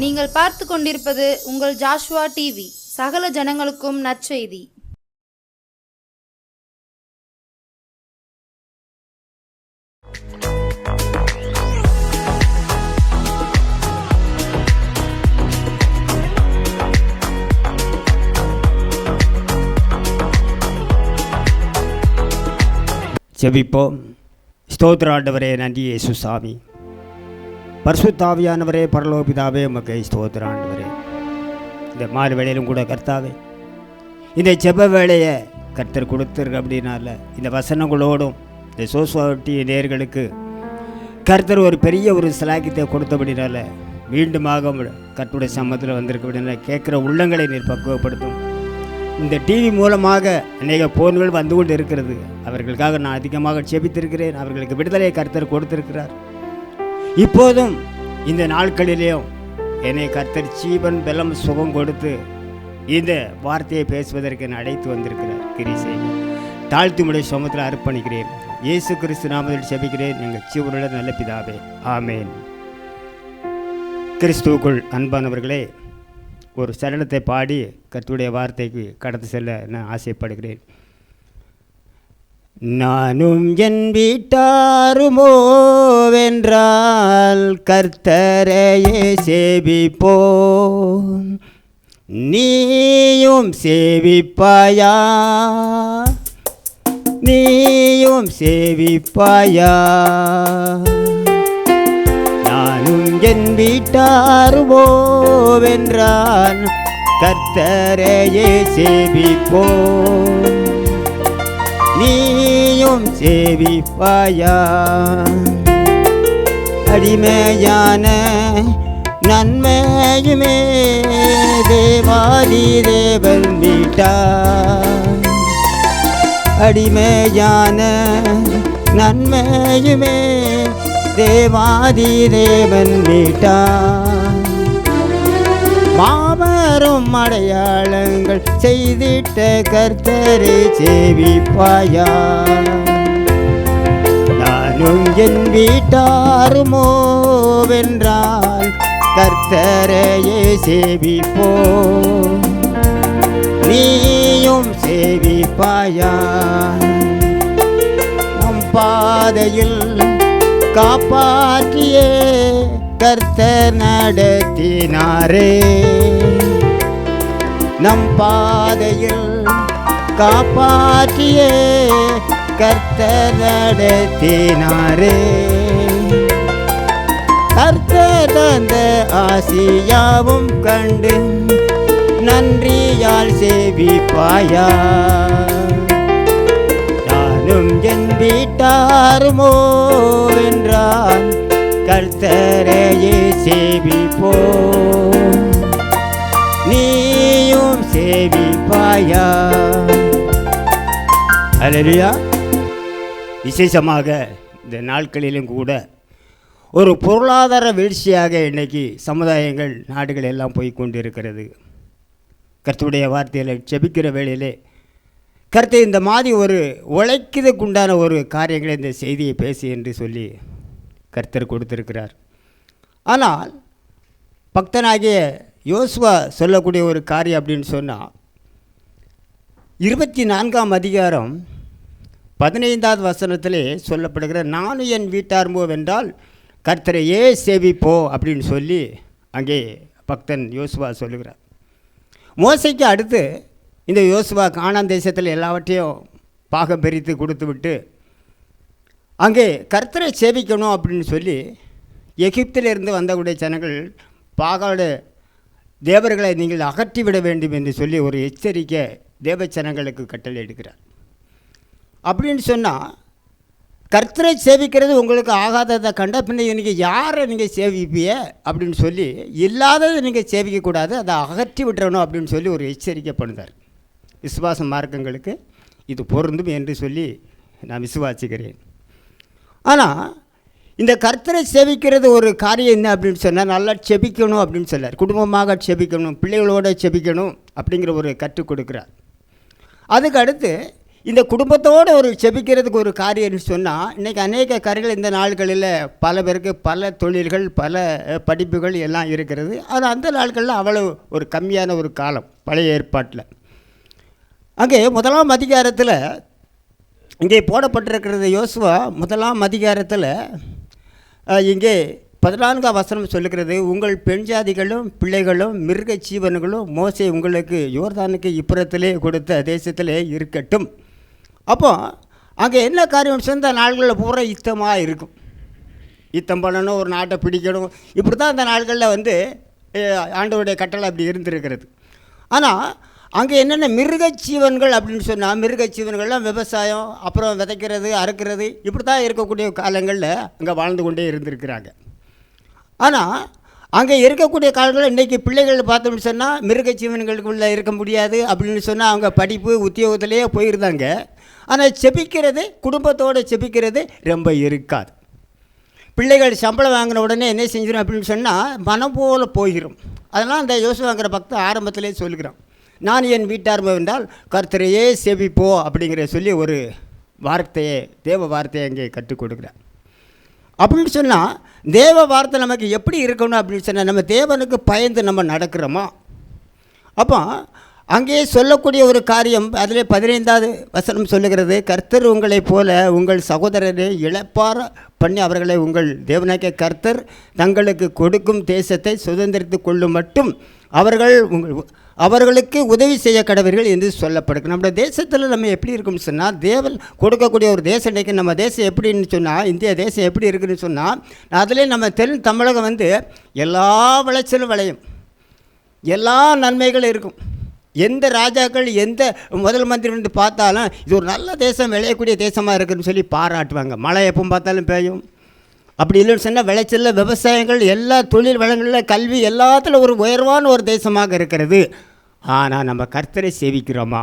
நீங்கள் பார்த்து கொண்டிருப்பது உங்கள் ஜாஷுவா டிவி. சகல ஜனங்களுக்கும் நற்செய்தி. ஜெபிப்போம். ஸ்தோத்திர ஆண்டவரே, நன்றி இயேசு சாமி. பரிசுத்த ஆவியானவரே, பரலோக பிதாவே, உமக்கு ஸ்தோத்திர ஆண்டவரே. இந்த மாலை வேளையிலும் கூட கர்த்தாவே, இந்த ஜெப வேளையை கர்த்தர் கொடுத்துருக்கு. அப்படின்னால இந்த வசனங்களோடும் இந்த சோசுவாட்டி நேயர்களுக்கு கர்த்தர் ஒரு பெரிய ஒரு சிலாக்கியத்தை கொடுத்தபடினால மீண்டுமாக கர்த்தருடைய சம்மத்தில் வந்திருக்க அப்படின்னா கேட்குற உள்ளங்களை நீர் பக்குவப்படுத்தும். இந்த டிவி மூலமாக அநேக போன்கள் வந்து கொண்டு இருக்கிறது. அவர்களுக்காக நான் அதிகமாக ஜெபித்திருக்கிறேன். அவர்களுக்கு விடுதலையை கர்த்தர் கொடுத்திருக்கிறார். இப்போதும் இந்த நாட்களிலேயும் என்னை கர்த்தர் ஜீவன் பலம் சுகம் கொடுத்து இந்த வார்த்தையை பேசுவதற்கு என்னை அழைத்து வந்திருக்கிறார். கிரிசை தாழ்த்தி முடைய சமத்தில் அர்ப்பணிக்கிறேன். இயேசு கிறிஸ்து நாமத்தில் ஜெபிக்கிறேன். எங்கள் ஜீவனுள்ள நல்ல பிதாவே, ஆமேன். கிறிஸ்துவுக்குள் அன்பானவர்களே, ஒரு சரணத்தை பாடி கர்த்தருடைய வார்த்தைக்கு கடந்து செல்ல நான் ஆசைப்படுகிறேன். நானும் என் வீட்டாருமோவென்றால் கர்த்தரையே சேவிப்போம். நீயும் சேவிப்பாயா, நீயும் சேவிப்பாயா. நானும் என் வீட்டாருமோவென்றால் கர்த்தரையே சேவிப்போம். நீயும் சேவிப்பாயா. அடிமையான நன்மையுமே தேவாதி தேவன் வீட்டார். அடிமையான நன்மையுமே தேவாதி தேவன் வீட்டார். மாபெரும் அடையாளங்கள் செய்திட்ட கர்த்தரை சேவிப்பாயா. நானும் என் வீட்டாருமோவென்றால் கர்த்தரையே சேவிப்போம். நீயும் சேவிப்பாயா. நம் பாதையில் காப்பாற்றியே கர்த்தர் நடத்தினாரே. நம் பாதையில் காப்பாற்றியே கர்த்தர் நடத்தினாரே. கர்த்தர் தந்த ஆசியாவும் கண்டு நன்றியால் சேவிப்பாயா. நானும் என் வீட்டாருமோவென்றால் கர்த்தரையே சேவிப்போம். நீயும் சேவிப்பாயா. அல்லேலூயா. விசேஷமாக இந்த நாட்களிலும் கூட ஒரு பொருளாதார வீழ்ச்சியாக இன்றைக்கி சமுதாயங்கள் நாடுகள் எல்லாம் போய் கொண்டு இருக்கிறது. கர்த்தருடைய வார்த்தையில் ஜெபிக்கிற வேளையிலே கர்த்தர் இந்த மாதிரி ஒரு உழைக்கிறதுக்குண்டான ஒரு காரியங்களை இந்த செய்தியை பேசு என்று சொல்லி கர்த்தர் கொடுத்திருக்கிறார். ஆனால் பக்தனாகிய யோசுவா சொல்லக்கூடிய ஒரு காரியம் அப்படின்னு சொன்னால் 24ஆம் அதிகாரம் 15வது வசனத்திலே சொல்லப்படுகிற நானும் என் வீட்டாருமோவென்றால் கர்த்தரையே சேவிப்போ அப்படின்னு சொல்லி அங்கே பக்தன் யோசுவா சொல்லுகிறார். மோசைக்கு அடுத்து இந்த யோசுவா கானான் தேசத்தில் எல்லாவற்றையும் பாகம் பிரித்து கொடுத்து விட்டு அங்கே கர்த்தரை சேவிக்கணும் அப்படின்னு சொல்லி எகிப்திலிருந்து வந்தக்கூடிய ஜனங்கள் பாகால தேவர்களை நீங்கள் அகற்றிவிட வேண்டும் என்று சொல்லி ஒரு எச்சரிக்கை தேவ ஜனங்களுக்கு கட்டளை எடுக்கிறார். அப்படின்னு சொன்னால் கர்த்தரை சேவிக்கிறது உங்களுக்கு ஆகாததை கண்ட பின்ன இன்றைக்கி யாரை நீங்கள் சேவிப்பிய அப்படின்னு சொல்லி இல்லாததை நீங்கள் சேவிக்கக்கூடாது, அதை அகற்றி விட்டுறணும் அப்படின்னு சொல்லி ஒரு எச்சரிக்கை பண்ணுறார். விசுவாச மார்க்கங்களுக்கு இது பொருந்தும் என்று சொல்லி நான் விசுவாசிக்கிறேன். ஆனால் இந்த கர்த்தரை செபிக்கிறது ஒரு காரியம் என்ன அப்படின்னு சொன்னால் நல்லா செபிக்கணும் அப்படின்னு சொல்லார். குடும்பமாக செபிக்கணும், பிள்ளைகளோடு செபிக்கணும் அப்படிங்கிற ஒரு கற்றுக் கொடுக்குறார். அதுக்கு அடுத்து இந்த குடும்பத்தோடு ஒரு செபிக்கிறதுக்கு ஒரு காரியம்னு சொன்னால், இன்றைக்கி அநேக காரியங்கள் இந்த நாட்களில் பல பேருக்கு பல தொழில்கள் பல படிப்புகள் எல்லாம் இருக்கிறது. ஆனால் அந்த நாட்களில் அவ்வளோ ஒரு கம்மியான ஒரு காலம் பழைய ஏற்பாட்டில். அங்கே 1ஆம் அதிகாரத்தில் இங்கே போடப்பட்டிருக்கிறது யோசுவா 1ஆம் அதிகாரத்தில் இங்கே 14ஆம் வசனம் சொல்லுகிறது, உங்கள் பெண் ஜாதிகளும் பிள்ளைகளும் மிருக ஜீவன்களும் மோசே உங்களுக்கு யோர்தானுக்கு இப்புறத்திலே கொடுத்த தேசத்திலே இருக்கட்டும். அப்போ அங்கே என்ன காரியம் சொந்த நாள்களில் பூரா யுத்தமாக இருக்கும். யுத்தம் பண்ணணும், ஒரு நாட்டை பிடிக்கணும், இப்படி தான் அந்த நாள்களில் ஆண்டவருடைய கட்டளை அப்படி இருந்திருக்கிறது. ஆனால் அங்கே என்னென்ன மிருக ஜீவன்கள் அப்படின்னு சொன்னால், மிருக ஜீவன்கள்லாம் விவசாயம், அப்புறம் விதைக்கிறது அறுக்கிறது, இப்படி தான் இருக்கக்கூடிய காலங்களில் அங்கே வாழ்ந்து கொண்டே இருந்திருக்கிறாங்க. ஆனால் அங்கே இருக்கக்கூடிய காலங்களில் இன்றைக்கி பிள்ளைகள் பார்த்தோம்னு சொன்னால் மிருக ஜீவன்களுக்குள்ளே இருக்க முடியாது அப்படின்னு சொன்னால் அவங்க படிப்பு உத்தியோகத்திலே போயிருந்தாங்க. ஆனால் செபிக்கிறது, குடும்பத்தோடு செபிக்கிறது ரொம்ப இருக்காது. பிள்ளைகள் சம்பளம் வாங்கின உடனே என்ன செஞ்சிடும் அப்படின்னு சொன்னால் மனம் போல போயிடும். அதனால் அந்த யோசுவாங்கிற பக்தன் ஆரம்பத்திலே சொல்லுகிறான், நான் என் வீட்டார் என்றால் கர்த்தரையே செபிப்போ அப்படிங்கிற சொல்லி ஒரு வார்த்தையை, தேவ வார்த்தையை அங்கே கற்றுக் கொடுக்குறான். அப்படின்னு சொன்னால் தேவ வார்த்தை நமக்கு எப்படி இருக்கணும் அப்படின்னு சொன்னால், நம்ம தேவனுக்கு பயந்து நம்ம நடக்கிறோமா? அப்போ அங்கே சொல்லக்கூடிய ஒரு காரியம், அதில் 15ஆவது வசனம் சொல்லுகிறது, கர்த்தர் உங்களைப் போல உங்கள் சகோதரரை இழப்பார பண்ணி அவர்களை உங்கள் தேவனாகிய கர்த்தர் தங்களுக்கு கொடுக்கும் தேசத்தை சுதந்திரித்து கொள்ளும் மட்டும் அவர்களுக்கு உதவி செய்ய கடவர்கள் என்று சொல்லப்படுது. நம்முடைய தேசத்தில் நம்ம எப்படி இருக்குன்னு சொன்னால், தேவன் கொடுக்கக்கூடிய ஒரு தேசம் இன்றைக்கி நம்ம தேசம் எப்படின்னு சொன்னால், இந்திய தேசம் எப்படி இருக்குதுன்னு சொன்னால், அதிலே நம்ம தமிழகம் எல்லா விளைச்சலும் விளையும், எல்லா நன்மைகளும் இருக்கும். எந்த ராஜாக்கள் எந்த முதல் மந்திரி வந்து பார்த்தாலும் இது ஒரு நல்ல தேசம், விளையக்கூடிய தேசமாக இருக்குதுன்னு சொல்லி பாராட்டுவாங்க. மழை எப்போ பார்த்தாலும் பெய்யும். அப்படி இல்லைன்னு சொன்னால் விளைச்சலில் விவசாயங்கள் எல்லா தொழில் வளங்களில் கல்வி எல்லாத்தில் ஒரு உயர்வான ஒரு தேசமாக இருக்கிறது. ஆனால் நம்ம கர்த்தரை சேவிக்கிறோமா?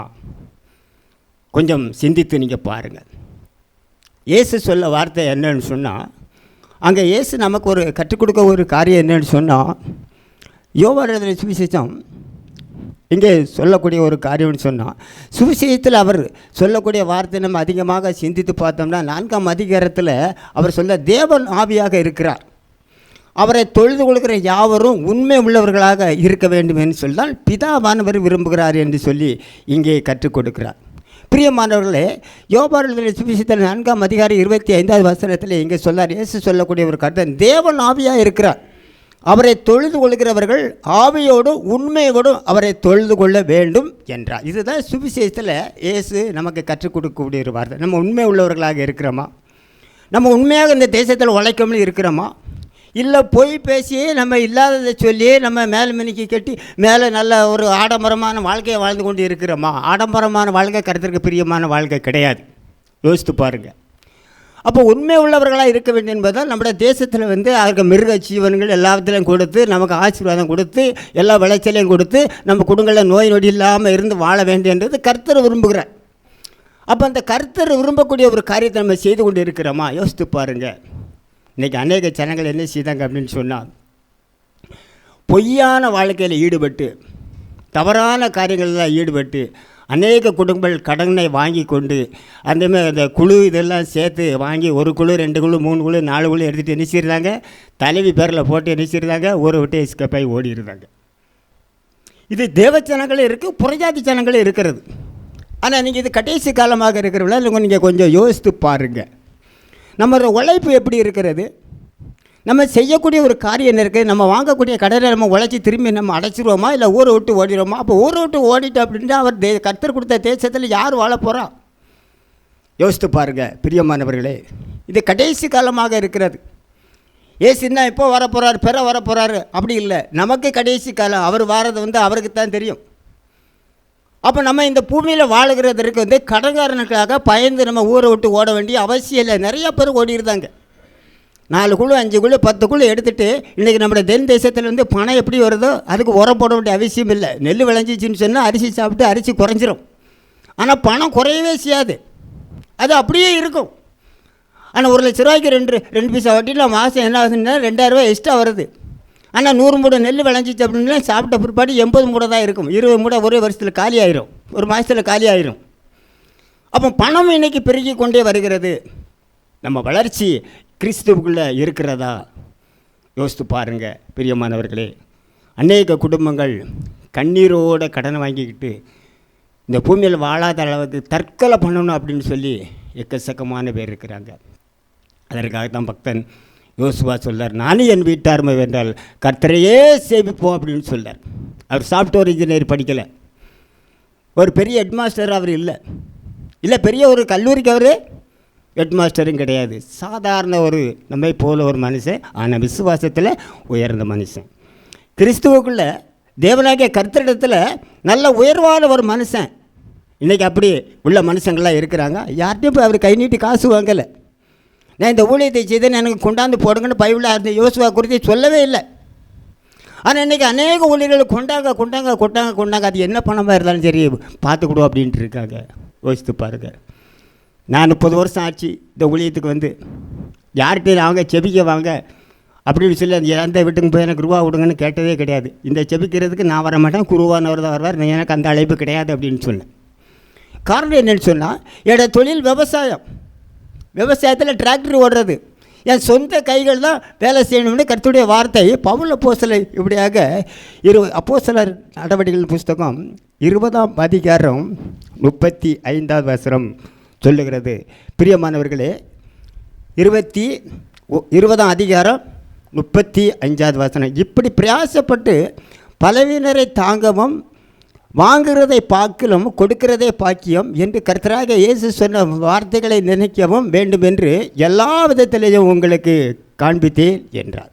கொஞ்சம் சிந்தித்து நீங்கள் பாருங்கள். இயேசு சொல்ல வார்த்தை என்னன்னு சொன்னால், அங்கே இயேசு நமக்கு ஒரு கற்றுக் கொடுக்க ஒரு காரியம் என்னன்னு சொன்னால், யோவான் எழுதின சுவிசேஷம் இங்கே சொல்லக்கூடிய ஒரு காரியம்னு சொன்னால், சுவிசேஷத்தில் அவர் சொல்லக்கூடிய வார்த்தை நம்ம அதிகமாக சிந்தித்து பார்த்தோம்னா, 4ஆம் அதிகாரத்தில் அவர் சொல்ல, தேவன் ஆவியாக இருக்கிறார், அவரை தொழுது கொள்கிற யாவரும் உண்மை உள்ளவர்களாக இருக்க வேண்டும் என்று சொன்னால் பிதாவானவர் விரும்புகிறார் என்று சொல்லி இங்கே கற்றுக் கொடுக்கிறார். பிரியமானவர்களே, யோவான் எழுதின சுவிசேஷத்தில் 4ஆம் அதிகாரம் 25ஆவது வசனத்தில் இங்கே சொல்லார், இயேசு சொல்லக்கூடிய ஒரு கருத்தை, தேவன் ஆவியாக இருக்கிறார், அவரை தொழுது கொள்கிறவர்கள் ஆவியோடு உண்மையோடு அவரை தொழுது கொள்ள வேண்டும் என்றார். இதுதான் சுவிசேஷத்தில் இயேசு நமக்கு கற்றுக் கொடுக்கக்கூடிய ஒரு வார்த்தை. நம்ம உண்மை உள்ளவர்களாக இருக்கிறோமா? நம்ம உண்மையாக இந்த தேசத்தில் உழைக்கணும்னு இருக்கிறோமா? இல்லை பொய் பேசியே நம்ம இல்லாததை சொல்லியே நம்ம மேலே மினிக்கி கட்டி மேலே நல்ல ஒரு ஆடம்பரமான வாழ்க்கையை வாழ்ந்து கொண்டு இருக்கிறோமா? ஆடம்பரமான வாழ்க்கை கருத்திற்கு பிரியமான வாழ்க்கை கிடையாது. யோசித்து பாருங்கள். அப்போ உண்மை உள்ளவர்களாக இருக்க வேண்டும் என்பதால் நம்முடைய தேசத்தில் அவருக்கு மிருக ஜீவன்கள் எல்லாத்திலையும் கொடுத்து நமக்கு ஆசீர்வாதம் கொடுத்து எல்லா விளைச்சலையும் கொடுத்து நம்ம குடும்பங்களில் நோய் நொடி இல்லாமல் இருந்து வாழ வேண்டியன்றது கர்த்தர் விரும்புகிறார். அப்போ அந்த கர்த்தர் விரும்பக்கூடிய ஒரு காரியத்தை நம்ம செய்து கொண்டு இருக்கிறோமா? யோசித்து பாருங்கள். இன்றைக்கி அநேக ஜனங்கள் என்ன செய்தாங்க அப்படின்னு சொன்னால், பொய்யான வாழ்க்கையில் ஈடுபட்டு தவறான காரியங்களில் ஈடுபட்டு அநேக குடும்பங்கள் கடனை வாங்கி கொண்டு அந்தமாதிரி அந்த குழு இதெல்லாம் சேர்த்து வாங்கி 1 குழு 2 குழு 3 குழு 4 குழு எடுத்துகிட்டு நினைச்சிருந்தாங்க, தலைவி பேரில் போட்டு நினைச்சிருந்தாங்க, ஒரு விட்டு எஸ்கேப் ஆகி ஓடி இருந்தாங்க. இது தேவ ஜனங்களும் இருக்குது, புறஜாதி ஜனங்களும் இருக்கிறது. ஆனால் நீங்கள் இது கடைசி காலமாக இருக்கிறவங்கள நீங்கள் கொஞ்சம் யோசித்து பாருங்கள். நம்மளோட உழைப்பு எப்படி இருக்கிறது? நம்ம செய்யக்கூடிய ஒரு காரியம் என்ன இருக்குது? நம்ம வாங்கக்கூடிய கடனை நம்ம உழைச்சி திரும்பி நம்ம அடைச்சிருவோமா, இல்லை ஊரை விட்டு ஓடிடுவோமா? அப்போ ஊரை விட்டு ஓடிட்டு அப்படின்ட்டு அவர் கர்த்தர் கொடுத்த தேசத்தில் யார் வாழ போகிறா? யோசித்து பாருங்கள் பிரியமானவர்களே. இது கடைசி காலமாக இருக்கிறது. ஏசுன்னா இப்போ வரப்போகிறார், பெற வரப்போகிறாரு அப்படி இல்லை, நமக்கு கடைசி காலம். அவர் வாரது அவருக்கு தான் தெரியும். அப்போ நம்ம இந்த பூமியில் வாழுகிறதற்கு கடன்காரனுக்காக பயந்து நம்ம ஊரை விட்டு ஓட வேண்டிய அவசியம் இல்லை. நிறைய பேர் ஓடிடுதாங்க. 4 குழு 5 குழு 10 குழு எடுத்துகிட்டு இன்றைக்கி நம்முடைய தென் தேசத்தில் பணம் எப்படி வருதோ அதுக்கு உரம் போட வேண்டிய அவசியம் இல்லை. நெல் விளைஞ்சிச்சின்னு சொன்னால் அரிசி சாப்பிட்டு அரிசி குறைஞ்சிரும். ஆனால் பணம் குறையவே செய்யாது, அது அப்படியே இருக்கும். ஆனால் 1 லட்ச ரூபாய்க்கு 2 பைசா வட்டியில் மாதம் என்ன ஆகுதுன்னா 2000 ரூபா எக்ஸ்ட்ரா வருது. ஆனால் 100 மூடை நெல் விளைஞ்சிச்சு அப்படின்னா சாப்பிட்ட பிற்பாடு 80 மூடை தான் இருக்கும். 20 மூடை ஒரே வருஷத்தில் காலி ஆயிரும், ஒரு மாதத்தில் காலி ஆயிரும். அப்போ பணம் இன்னைக்கு பெருகி கொண்டே வருகிறது. நம்ம வளர்ச்சி கிறிஸ்துவுக்குள்ளே இருக்கிறதா? யோசித்து பாருங்கள் பிரியமானவர்களே. அநேக குடும்பங்கள் கண்ணீரோட கடனை வாங்கிக்கிட்டு இந்த பூமியில் வாழாத அளவுக்கு தற்கொலை பண்ணணும் அப்படின்னு சொல்லி எக்கச்சக்கமான பேர் இருக்கிறாங்க. அதற்காகத்தான் பக்தன் யோசுவா சொல்றார், நானும் என் வீட்டார்மை வென்றால் கர்த்தரையே சேவிப்போம் அப்படின்னு சொல்றார். அவர் சாஃப்ட்வேர் இன்ஜினியர் படிக்கலை, ஒரு பெரிய ஹெட்மாஸ்டர் அவர் இல்லை பெரிய ஒரு கல்லூரிக்கு அவர் ஹெட்மாஸ்டரும் கிடையாது. சாதாரண ஒரு நம்மை போல ஒரு மனுஷன், ஆனால் விசுவாசத்தில் உயர்ந்த மனுஷன். கிறிஸ்துவுக்குள்ளே தேவனாகிய கர்த்தரிடத்தில் நல்ல உயர்வான ஒரு மனுஷன். இன்றைக்கி அப்படி உள்ள மனுஷங்கள்லாம் இருக்கிறாங்க. யார்கிட்டையும் போய் அவர் கை நீட்டி காசு வாங்கலை. நான் இந்த ஊழியத்தை செய்தேன்னு எனக்கு கொண்டாந்து போடுங்கன்னு பைபிளில் அந்த யோசுவா குறித்து சொல்லவே இல்லை. ஆனால் இன்றைக்கி அநேக ஊழியர்கள் கொண்டாங்க. அது என்ன பணமாக இருந்தாலும் சரி பார்த்துக்கிடுவோம் அப்படின்ட்டு இருக்காங்க. யோசித்து பாருங்கள். நான் 30 வருஷம் ஆச்சு இந்த ஊழியத்துக்கு வந்து. யார்கிட்டையும் அவங்க செபிக்க வாங்க அப்படின்னு சொல்லி அந்த வீட்டுக்கு போய் எனக்கு ரூபா விடுங்கன்னு கேட்டதே கிடையாது. இந்த செபிக்கிறதுக்கு நான் வர மாட்டேன், குருவானவர் தான் வருவார், எனக்கு அந்த அழைப்பு கிடையாது அப்படின்னு சொன்னேன். காரணம் என்னென்னு சொன்னால், என்னோட தொழில் விவசாயத்தில் டிராக்டர் ஓடுறது. என் சொந்த கைகள் தான் வேலை செய்யணும்னு கர்த்தருடைய வார்த்தை பவுல் அப்போஸ்தலர் இப்படியாக அப்போஸ்தலர் நடவடிக்கைகள் புஸ்தகம் 20ஆம் அதிகாரம் 35வது வசனம் சொல்லுகிறது. பிரியமானவர்களே, 20ஆம் அதிகாரம் 35வது வசனம், இப்படி பிரயாசப்பட்டு பலவீனரை தாங்கவும் வாங்குகிறதை பார்க்கிலும் கொடுக்கிறதே பாக்கியம் என்று கர்த்தராக இயேசு சொன்ன வார்த்தைகளை நினைக்கவும் வேண்டும் என்று எல்லா விதத்திலேயும் உங்களுக்கு காண்பித்தேன் என்றார்.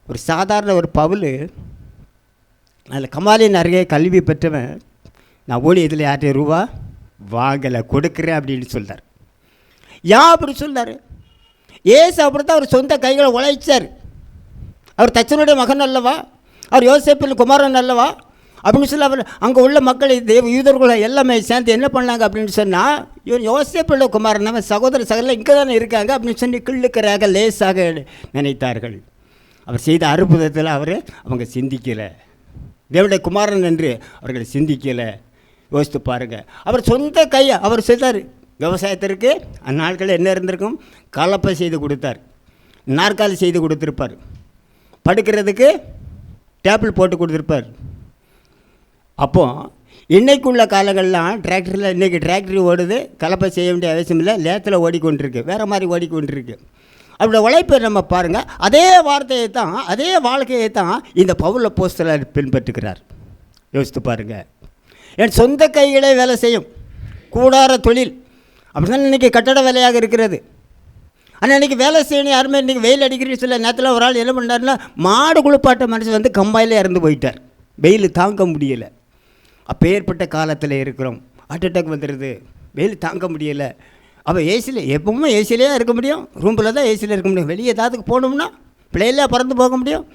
ஒரு சாதாரண ஒரு பவுல், அதில் கமாலின் அருகே கல்வி பெற்றவன், நான் ஊழியத்தில் யார்கிட்ட ரூபா வாங்கலை, கொடுக்குறேன் அப்படின்னு சொல்கிறார். அப்படி சொல்கிறார்? ஏசு அப்படித்தான் அவர் சொந்த கைகளை உழைச்சார். அவர் தச்சனுடைய மகன் அல்லவா, அவர் யோசேப்பின் குமாரன் அல்லவா அப்படின்னு சொல்லி அவர் அங்கே உள்ள மக்கள் யூதர்களை எல்லாமே சேர்ந்து என்ன பண்ணாங்க அப்படின்னு சொன்னால், இவன் யோசேப்பின் குமாரன் அவன் சகோதரர்கள் இங்கே தானே இருக்காங்க அப்படின்னு சொல்லி கிள்ளுக்கிறாக லேசாக நினைத்தார்கள். அவர் செய்த அற்புதத்தில் அவங்க சிந்திக்கலை, தேவனுடைய குமாரன் என்று அவர்கள் சிந்திக்கலை. யோசித்து பாருங்கள். அவர் சொந்த கையை அவர் செய்தார். விவசாயத்திற்கு அந்நாட்களில் என்ன இருந்திருக்கும்? கலப்பை செய்து கொடுத்தார், நாற்காலி செய்து கொடுத்துருப்பார், படுக்கிறதுக்கு டேபிள் போட்டு கொடுத்துருப்பார். அப்போது இன்றைக்குள்ள காலங்கள்லாம் டிராக்டரில், இன்றைக்கி டிராக்டர் ஓடுது, கலப்பை செய்ய வேண்டிய அவசியம் இல்லை, லேத்தில் ஓடிக்கொண்டிருக்கு, வேறு மாதிரி ஓடிக்கொண்டிருக்கு. அப்படி உழைப்பை நம்ம பாருங்கள். அதே வார்த்தையை தான், அதே வாழ்க்கையை தான் இந்த பவுல் அப்போஸ்தலர் பின்பற்றுகிறார். யோசித்து பாருங்கள். என் சொந்த கைகளே வேலை செய்யும் கூடார தொழில் அப்படி தான் இன்றைக்கி கட்டட வேலையாக இருக்கிறது. ஆனால் இன்றைக்கி வேலை செய்யணும் யாருமே. இன்றைக்கி வெயில் அடிக்கிறீங்க சில நேரத்தில் ஒரு ஆள் என்ன பண்ணாருன்னா, மாடு குளிப்பாட்ட மனுஷன் வந்து கம்பாயிலே இறந்து போயிட்டார். வெயில் தாங்க முடியலை. அப்பேற்பட்ட காலத்தில் இருக்கிறோம். ஹார்ட் அட்டாக் வந்துடுது, வெயில் தாங்க முடியலை. அப்போ ஏசியில் எப்பவுமே ஏசியிலே இருக்க முடியும், ரூமில் தான் ஏசியில் இருக்க முடியும். வெளியே ஏதாவதுக்கு போகணும்னா பிள்ளையில பறந்து போக முடியும்.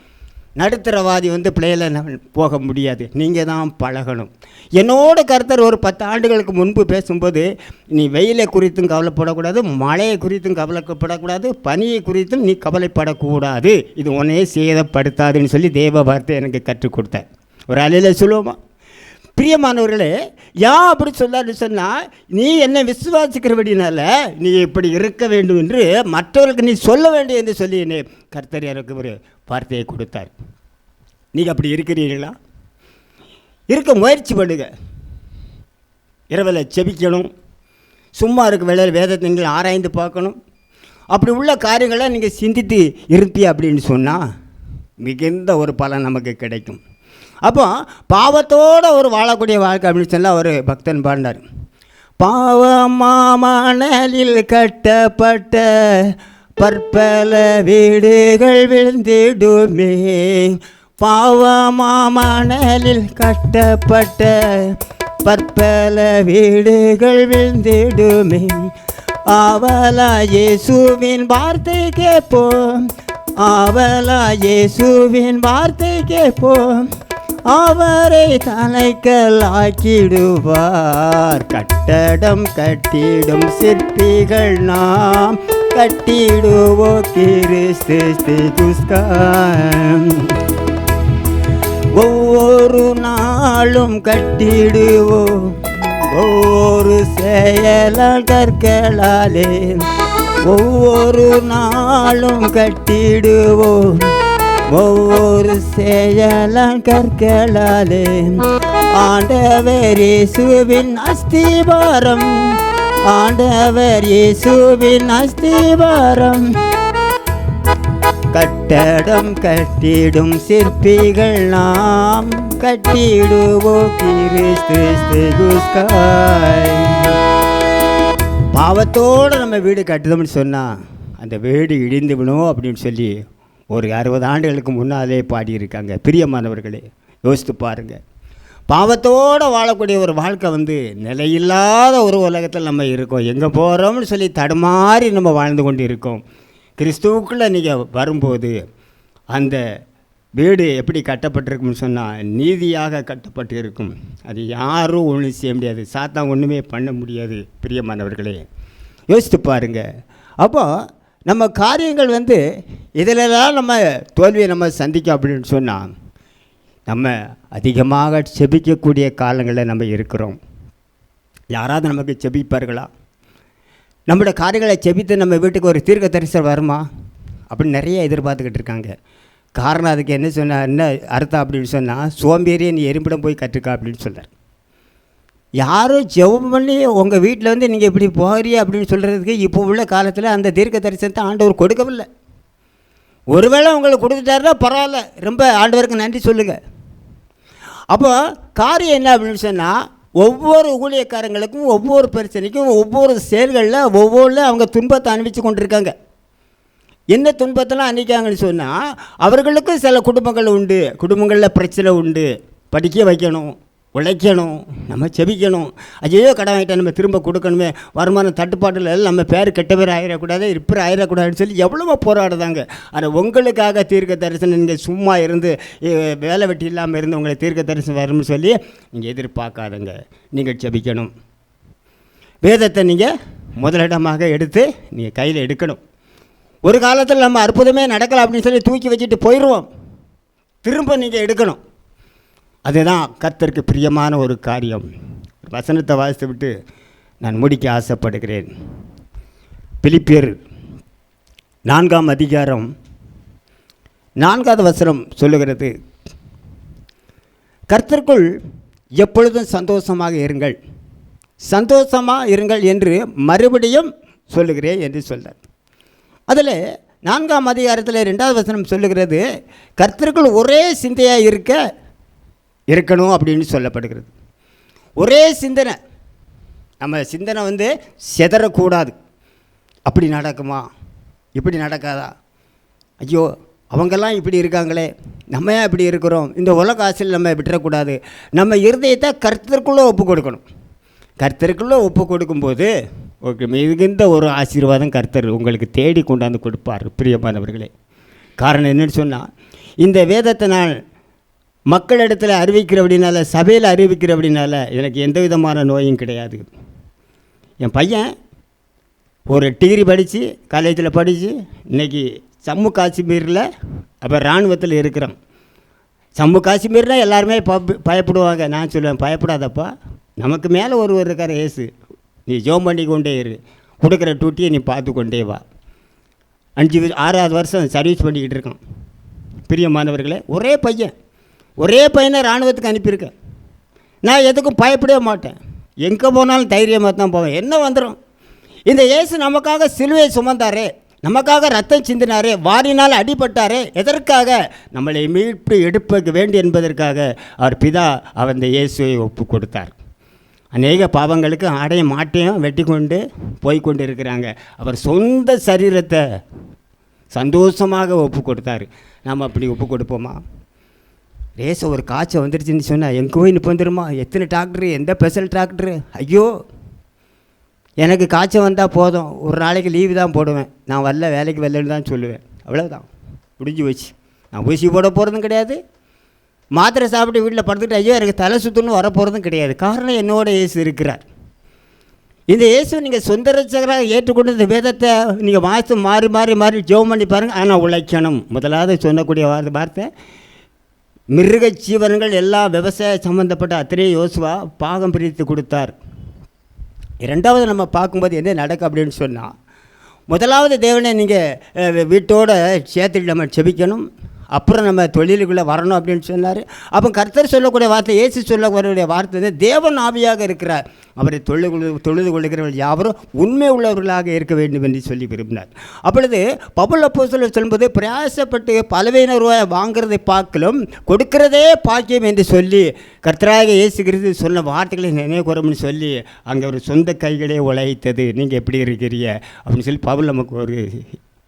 நடுத்தரவாதி வந்து பிள்ளையில போக முடியாது. நீங்கள் தான் பழகணும். என்னோட கர்த்தர் ஒரு 10 ஆண்டுகளுக்கு முன்பு பேசும்போது, நீ வெயிலை குறித்தும் கவலைப்படக்கூடாது, மழையை குறித்தும் கவலைப்படக்கூடாது, பனியை குறித்தும் நீ கவலைப்படக்கூடாது, இது உன்னையே சேதப்படுத்தாதுன்னு சொல்லி தேவ வார்த்தை எனக்கு கற்றுக் கொடுத்தார். ஒரு அலையில் சொல்லுவோமா? பிரியமானவர்களே, அப்படி சொல்லான்னு சொன்னால், நீ என்னை விசுவாசிக்கிறபடினால நீ இப்படி இருக்க வேண்டும் என்று மற்றவர்களுக்கு நீ சொல்ல வேண்டும் என்று சொல்லி என்னை கர்த்தர் எனக்கு ஒரு வார்த்தையை கொடுத்தார். நீங்கள் அப்படி இருக்கிறீர்களா? இருக்க முயற்சி பண்ணுங்க. இரவில் செபிக்கணும், சும்மா இருக்க வேளையில் வேதத்தை நீங்கள் ஆராய்ந்து பார்க்கணும். அப்படி உள்ள காரியங்களை நீங்கள் சிந்தித்து இருப்பீ அப்படின்னு சொன்னால் மிகுந்த ஒரு பலன் நமக்கு கிடைக்கும். அப்போ பாவத்தோடு ஒரு வாழக்கூடிய வாழ்க்கை அப்படின்னு சொன்னால் ஒரு பக்தன் பாடினார். பாவமாமணலில் கட்டப்பட்ட பற்பல வீடுகள் விழுந்திடுமே, பாவமாமணலில் கட்டப்பட்ட பற்பல வீடுகள் விழுந்திடுமே, ஆவலா இயேசுவின் வார்த்தை கேட்போம், ஆவலா இயேசுவின் வார்த்தை கேட்போம், அவரை தலைக்கலாக்கிடுவார். கட்டடம் கட்டிடும் சிற்பிகள் நாம், கட்டிடுவோ கிறிஸ்து குஸ்காம், ஒவ்வொரு நாளும் கட்டிடுவோம், ஒவ்வொரு செயலால் கற்களாலே ஒவ்வொரு நாளும் கட்டிடுவோம். ஒவ்வொரு செயலால் கற்களாலே ஆண்டவர் இயேசுவின் அஸ்திபாரம், ஆண்டவர் இயேசுவின் அஸ்திபாரம். கட்டடம் கட்டிடும் சிற்பிகள் நாம், கட்டிடுவோம் கிறிஸ்துவுக்காய். பாவத்தோடு நம்ம வீடு கட்டுதோம்னு சொன்னால் அந்த வீடு இடிந்து விடும் அப்படின்னு சொல்லி ஒரு 60 ஆண்டுகளுக்கு முன்னாலே பாடியிருக்காங்க. பிரியமானவர்களே, யோசித்து பாருங்கள். பாவத்தோடு வாழக்கூடிய ஒரு வாழ்க்கை நிலையில்லாத ஒரு உலகத்தில் நம்ம இருக்கோம். எங்கே போகிறோம்னு சொல்லி தடுமாறி நம்ம வாழ்ந்து கொண்டு இருக்கோம். கிறிஸ்துவுக்குள்ளே நீங்கள் வரும்போது அந்த வீடு எப்படி கட்டப்பட்டிருக்கும்னு சொன்னால் நீதியாக கட்டப்பட்டு இருக்கும். அது யாரும் ஒன்றும் செய்ய முடியாது, சாத்தான் ஒன்றுமே பண்ண முடியாது. பிரியமானவர்களே, யோசித்து பாருங்கள். அப்போது நம்ம காரியங்கள் இதிலெல்லாம் நம்ம தோல்வியை நம்ம சந்திக்க அப்படின்னு சொன்னால் நம்ம அதிகமாக செபிக்கக்கூடிய காலங்களில் நம்ம இருக்கிறோம். யாராவது நமக்கு செபிப்பார்களா? நம்மளோட காரியங்களை செபித்து நம்ம வீட்டுக்கு ஒரு தீர்க்க தரிசனம் வருமா அப்படின்னு நிறைய எதிர்பார்த்துக்கிட்டு இருக்காங்க. காரணம் அதுக்கு என்ன அர்த்தம் அப்படின்னு சொன்னால், சோம்பேறியை நீ எறும்பிடம் போய் கற்றுக்கா அப்படின்னு சொல்கிறார். யாரும் ஜெபம் பண்ணி உங்கள் வீட்டில் நீங்கள் இப்படி போகிறீ அப்படின்னு சொல்கிறதுக்கு இப்போ உள்ள காலத்தில் அந்த தீர்க்க தரிசனத்தை ஆண்டவர் கொடுக்கவில்லை. ஒருவேளை உங்களுக்கு கொடுத்துட்டாருன்னா பரவாயில்ல, ரொம்ப ஆண்டவருக்கு நன்றி சொல்லுங்கள். அப்போ காரியம் என்ன அப்படின்னு சொன்னால், ஒவ்வொரு ஊழியக்காரங்களுக்கும் ஒவ்வொரு பிரச்சனைக்கும் ஒவ்வொரு செயல்களில் ஒவ்வொரு அவங்க துன்பத்தை அனுபவித்து கொண்டிருக்காங்க. என்ன துன்பத்தெல்லாம் அன்றைக்காங்கன்னு சொன்னால், அவர்களுக்கும் சில குடும்பங்கள் உண்டு, குடும்பங்களில் பிரச்சனை உண்டு. படிக்க வைக்கணும், உழைக்கணும், நம்ம செபிக்கணும். ஐயோ கடன் வாங்கிட்டா நம்ம திரும்ப கொடுக்கணுமே, வருமானம் தட்டுப்பாட்டில் நம்ம பேர் கெட்ட பேர் ஆயிடக்கூடாது, ரிப்பர் ஆயிடக்கூடாதுன்னு சொல்லி எவ்வளவோ போராடுதாங்க. ஆனால் உங்களுக்காக தீர்க்க தரிசனம் நீங்கள் சும்மா இருந்து வேலை வெட்டி இல்லாமல் இருந்து உங்களை தீர்க்க தரிசனம் வரும்னு சொல்லி நீங்கள் எதிர்பார்க்காதங்க. நீங்கள் செபிக்கணும். வேதத்தை நீங்கள் முதலிடமாக எடுத்து நீங்கள் கையில் எடுக்கணும். ஒரு காலத்தில் நம்ம அற்புதமே நடக்கலை அப்படின்னு சொல்லி தூக்கி வச்சுட்டு போயிடுவோம். திரும்ப நீங்கள் எடுக்கணும். அதுதான் கர்த்தருக்கு பிரியமான ஒரு காரியம். வசனத்தை வாசித்து விட்டு நான் முடிக்க ஆசைப்படுகிறேன். பிலிப்பியர் 4ஆம் அதிகாரம் 4வது வசனம் சொல்லுகிறது, கர்த்தருக்குள் எப்பொழுதும் சந்தோஷமாக இருங்கள், சந்தோஷமாக இருங்கள் என்று மறுபடியும் சொல்லுகிறேன் என்று சொல்கிறார். அதில் 4ஆம் அதிகாரத்தில் 2வது வசனம் சொல்லுகிறது, கர்த்தருக்குள் ஒரே சிந்தையாக இருக்கணும் அப்படின்னு சொல்லப்படுகிறது. ஒரே சிந்தனை. நம்ம சிந்தனை சிதறக்கூடாது. அப்படி நடக்குமா, இப்படி நடக்காதா, ஐயோ அவங்கெல்லாம் இப்படி இருக்காங்களே, நம்ம ஏன் இப்படி இருக்கிறோம், இந்த உலக ஆசையில் நம்ம விட்டுறக்கூடாது. நம்ம இருதயத்தை கர்த்தருக்குள்ளே ஒப்பு கொடுக்கணும். கர்த்தருக்குள்ளே ஒப்பு கொடுக்கும்போது ஓகே, மிகுந்த ஒரு ஆசீர்வாதம் கர்த்தர் உங்களுக்கு தேடி கொண்டாந்து கொடுப்பார். பிரியமானவர்களே, காரணம் என்னென்னு சொன்னால், இந்த வேதத்தை நான் மக்களிடத்தில் அறிவிக்கிற அப்படின்னால, சபையில் அறிவிக்கிற அப்படின்னால எனக்கு எந்த விதமான நோயும் கிடையாது. என் பையன் ஒரு டிகிரி படித்து காலேஜில் படித்து இன்றைக்கி ஜம்மு காஷ்மீரில் அப்போ இராணுவத்தில் இருக்கிறோம். ஜம்மு காஷ்மீர்னால் எல்லாருமே பயப்படுவாங்க. நான் சொல்லுவேன், பயப்படாதப்பா, நமக்கு மேலே ஒருவர் இருக்கார் ஏசு, நீ ஜோம் பண்ணி கொண்டே இரு, கொடுக்குற டூட்டியை நீ பார்த்து கொண்டே வா. 6வது வருஷம் சர்வீஸ் பண்ணிக்கிட்டு இருக்கோம். பிரியமானவர்களே, ஒரே பையனை இராணுவத்துக்கு அனுப்பியிருக்கேன். நான் எதுக்கும் பயப்படவே மாட்டேன். எங்கே போனாலும் தைரியமாக தான் போவேன். என்ன வந்துடும், இந்த இயேசு நமக்காக சிலுவையை சுமந்தாரே, நமக்காக ரத்தம் சிந்தினாரே, வாரினால் அடிபட்டாரே, எதற்காக? நம்மளை மீட்பு எடுப்ப வேண்டும் என்பதற்காக அவர் பிதா அந்த இயேசுவை ஒப்பு கொடுத்தார். அநேக பாவங்களுக்கு ஆடையும் மாட்டையும் வெட்டி கொண்டு போய்கொண்டு இருக்கிறாங்க. அவர் சொந்த சரீரத்தை சந்தோஷமாக ஒப்பு கொடுத்தார். நாம் அப்படி ஒப்பு கொடுப்போமா? ரேச ஒரு காய்ச்சல் வந்துடுச்சுன்னு சொன்னால் எங்கே போய் நிற்ப வந்துடுமா? எத்தனை டாக்டரு, எந்த ஸ்பெஷல் டாக்டரு? ஐயோ எனக்கு காய்ச்சல் வந்தால் போதும், ஒரு நாளைக்கு லீவு தான் போடுவேன், நான் வரல, வேலைக்கு வரலன்னு தான் சொல்லுவேன். அவ்வளோதான், முடிஞ்சு போச்சு. நான் ஊசி போட போகிறதும் கிடையாது, மாத்திரை சாப்பிட்டு வீட்டில் படுத்துக்கிட்டு ஐயோ எனக்கு தலை சுற்றுன்னு வரப்போகிறதும் கிடையாது. காரணம் என்னோட இயேசு இருக்கிறார். இந்த இயேசு நீங்கள் சொந்த ரட்சகராக ஏற்றுக்கொண்டு இந்த வேதத்தை நீங்கள் வாசித்து மாறி மாறி மாறி ஜெபம் பண்ணி பாருங்கள். ஆனால் உழைக்கணும். முதலாவது சொல்லக்கூடிய வார்த்தை, மிருக ஜீவன்கள் எல்லாம் விவசாய சம்மந்தப்பட்ட அத்தனை யோசுவா பாகம் பிரித்து கொடுத்தார். இரண்டாவது நம்ம பார்க்கும்போது என்ன நடக்கும் அப்படின்னு சொன்னால், முதலாவது தேவனை நீங்கள் வீட்டோட சேர்த்துட்டு நம்ம செபிக்கணும். அப்புறம் நம்ம தொழிலுக்குள்ளே வரணும் அப்படின்னு சொன்னார். அப்போ கர்த்தர் சொல்லக்கூடிய வார்த்தை, இயேசு சொல்லக்கூடிய வார்த்தை வந்து தேவன் ஆவியாக இருக்கிறார், அவரை தொழுது கொள்கிறவர்கள் யாவரும் உண்மை உள்ளவர்களாக இருக்க வேண்டும் என்று சொல்லி விரும்பினார். அப்பொழுது பவுல் அப்போஸ்தலர் சொல்லும்போது, பிரயாசப்பட்டு பலவீன ரூபாய் வாங்குறதை பார்க்கலும் கொடுக்கிறதே பாக்கியம் என்று சொல்லி கர்த்தராக இயேசு கிறிஸ்து சொன்ன வார்த்தைகளை நினைவு கூறணும்னு சொல்லி அங்கே ஒரு சொந்த கைகளே உழைத்தது. நீங்கள் எப்படி இருக்கிறீங்க அப்படின்னு சொல்லி பவுல் நமக்கு ஒரு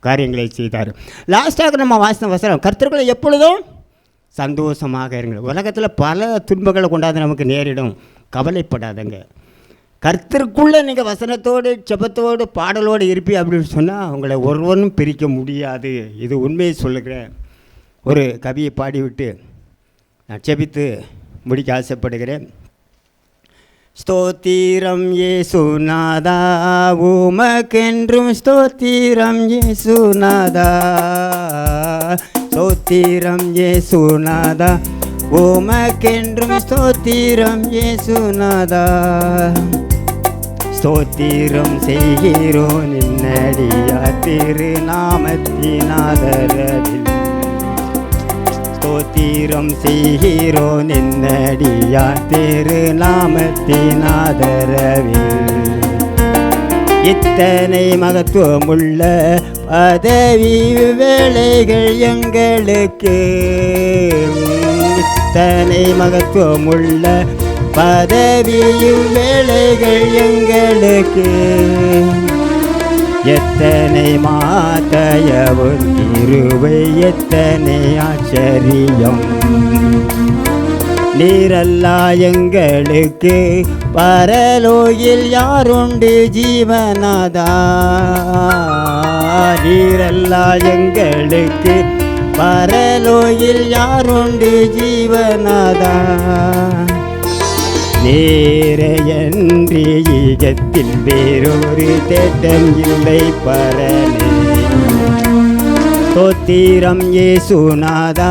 காரியங்களை செய்தார். லாஸ்ட்டாக நம்ம வாசித்த வசனம், கர்த்தர்களை எப்பொழுதும் சந்தோஷமாக இருங்கள். உலகத்தில் பல துன்பங்களை கொண்டாந்து நமக்கு நேரிடும், கவலைப்படாதங்க. கர்த்தருக்குள்ளே நீங்கள் வசனத்தோடு செபத்தோடு பாடலோடு இருப்பி அப்படின்னு சொன்னால் உங்களை ஒருவனும் பிரிக்க முடியாது. இது உண்மையை சொல்லுகிறேன். ஒரு கவியை பாடிவிட்டு நான் செபித்து முடிக்க ஆசைப்படுகிறேன். ஸ்தோத்திரம் இயேசுநாதா, உமக்கென்றும் ஸ்தோத்திரம் இயேசுநாதா. ஸ்தோத்திரம் இயேசுநாதா, உமக்கென்றும் ஸ்தோத்திரம் இயேசுநாதா. ஸ்தோத்திரம் செய்கிறோம் நின்னடியா திருநாமத்தினாதரவில். ஸ்தோத்திரம் செய்கிறோம் நின்னடியா திருநாமத்தினாதரவில். இத்தனை மகத்துவமுள்ள பதவி வேலைகள் எங்களுக்கு, இத்தனை மகத்துவமுள்ள பதவியும் வேலைகள் எங்களுக்கு. எத்தனை மாதயவும் கிருபை, எத்தனை ஆச்சரியம். நீரல்லா எங்களுக்கு பரலோகில் யாருண்டு ஜீவனாதா. நீரல்லா எங்களுக்கு பரலோகில் யாருண்டு ஜீவனாதா. நேரையன்றி ஈகத்தில் வேறொரு தேட்டம் இல்லை பரனே. ஸ்தோத்திரம் இயேசுநாதா,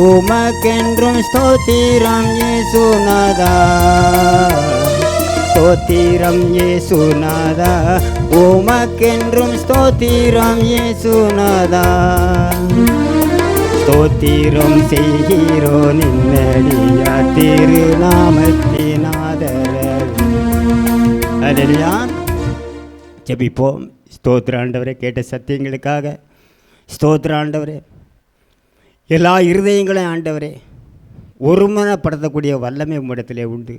உமக்கென்றும் ஸ்தோத்திரம் இயேசுநாதா. ஸ்தோத்திரம் இயேசுநாதா, உமக்கென்றும் ஸ்தோத்திரம் இயேசுநாதா. ஸ்தோத்திரம் செய்கிறோ நின்னடியா திருநாமத்தினாதரவில். அல்லேலூயா. ஜெபிப்போம். ஸ்தோத்திர ஆண்டவரே, கேட்ட சத்தியங்களுக்காக ஸ்தோத்திர ஆண்டவரே. எல்லா இருதயங்களையும் ஆண்டவரே ஒருமனப்படுத்தக்கூடிய வல்லமை உம்மிடத்திலே உண்டு.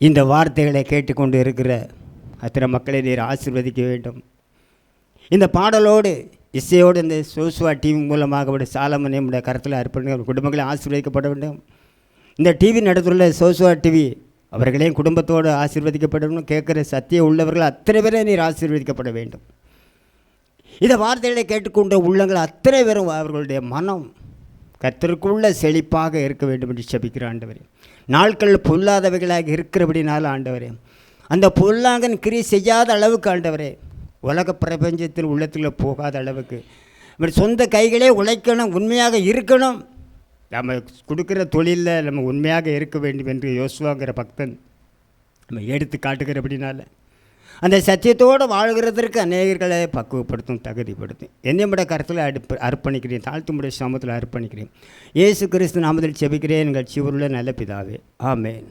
இந்த வார்த்தைகளை கேட்டுக்கொண்டு இருக்கிற அத்தனை மக்களை நீர் ஆசீர்வதிக்க வேண்டும். இந்த பாடலோடு இசையோடு இந்த சோசுவா டிவி மூலமாக சாலமனை நம்முடைய கருத்தில் அர்ப்பணிக்க குடும்பங்களை ஆசீர்வதிக்கப்பட வேண்டும். இந்த டிவி நடத்துள்ள சோசுவா டிவி அவர்களையும் குடும்பத்தோடு ஆசீர்வதிக்கப்பட வேண்டும். கேட்குற சத்தியம் உள்ளவர்கள் அத்தனை பேரை நீர் ஆசீர்வதிக்கப்பட வேண்டும். இந்த வார்த்தைகளை கேட்டுக்கொண்ட உள்ளங்கள் அத்தனை பேரும் அவர்களுடைய மனம் கர்த்தருக்குள்ள செழிப்பாக இருக்க வேண்டும் என்று ஜெபிக்கிற ஆண்டவரே. நாட்கள் பொல்லாதவைகளாக இருக்கிறபடினால ஆண்டவரே, அந்த பொல்லாங்கன் கிரியை செய்யாத அளவுக்கு ஆண்டவரே, உலக பிரபஞ்சத்தில் உள்ளத்தில் போகாத அளவுக்கு நம்ம சொந்த கைகளே உழைக்கணும், உண்மையாக இருக்கணும். நம்ம கொடுக்குற தொழிலில் நம்ம உண்மையாக இருக்க வேண்டும் என்று யோசுவாங்கிற பக்தன் நம்ம எடுத்து காட்டுகிறபடினால அந்த சத்தியத்தோடு வாழ்கிறதற்கு அநேகர்களை பக்குவப்படுத்தும், தகுதிப்படுத்தும். என்னுடைய கருத்தில் அர்ப்பணிக்கிறேன், தாழ்த்துமுடைய சமூகத்தில் அர்ப்பணிக்கிறேன். இயேசு கிறிஸ்து நாமத்தில் ஜெபிக்கிறேன் எங்கள் ஜீவனுள்ள நல்ல பிதாவே. ஆமென்.